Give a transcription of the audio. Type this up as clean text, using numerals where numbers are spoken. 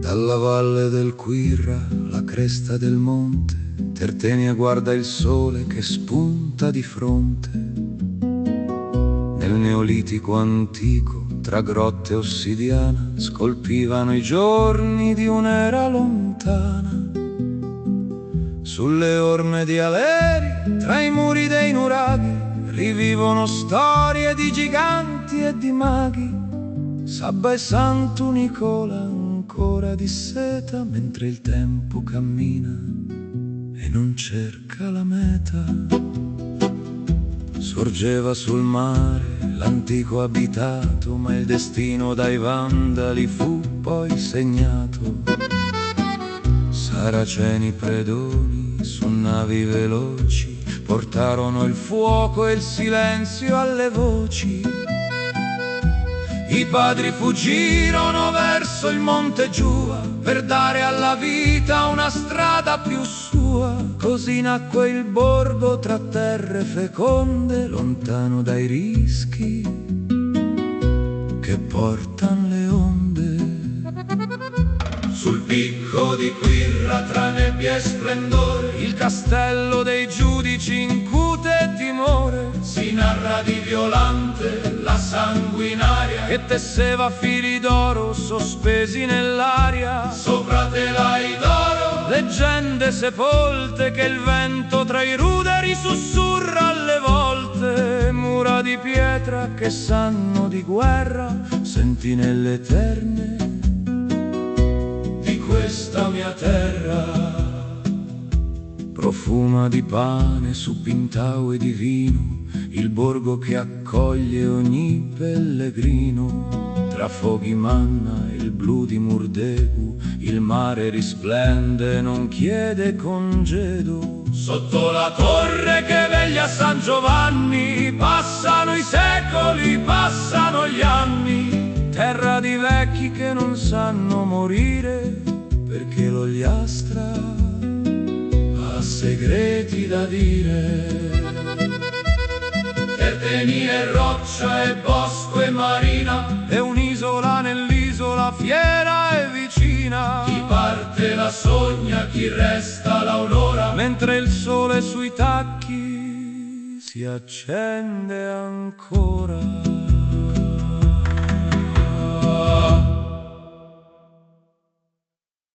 Dalla valle del Quirra, la cresta del monte, Tertenia guarda il sole che spunta di fronte. Nel neolitico antico, tra grotte ossidiana, scolpivano i giorni di un'era lontana. Sulle orme di Aleri, tra i muri dei nuraghi, rivivono storie di giganti e di maghi. Sabba e Santo Nicola ancora di seta, mentre il tempo cammina e non cerca la meta. Sorgeva sul mare l'antico abitato, ma il destino dai vandali fu poi segnato. Saraceni predoni su navi veloci portarono il fuoco e il silenzio alle voci. I padri fuggirono verso il monte Giua per dare alla vita una strada più sua. Così nacque il borgo tra terre feconde, lontano dai rischi che portan le onde. Sul picco di Quirra, tra nebbie e splendore, il castello dei giudici incute timore. Si narra di Violante, la sanguinaria, che tesseva fili d'oro sospesi nell'aria. Sopra telai d'oro, leggende sepolte che il vento tra i ruderi sussurra alle volte. Mura di pietra che sanno di guerra, sentinelle eterne di questa mia terra. Profuma di pane su Pintau e di vino il borgo che accoglie ogni pellegrino. Tra Foghi Manna e il blu di Murdegu il mare risplende e non chiede congedo. Sotto la torre che veglia San Giovanni passano i secoli, passano gli anni. Terra di vecchi che non sanno morire perché l'Ogliastra ha segreti da dire. Tertenia e roccia e bosco e marina, è un'isola nell'isola fiera e vicina. Chi parte la sogna, chi resta la onora, mentre il sole sui tacchi si accende ancora.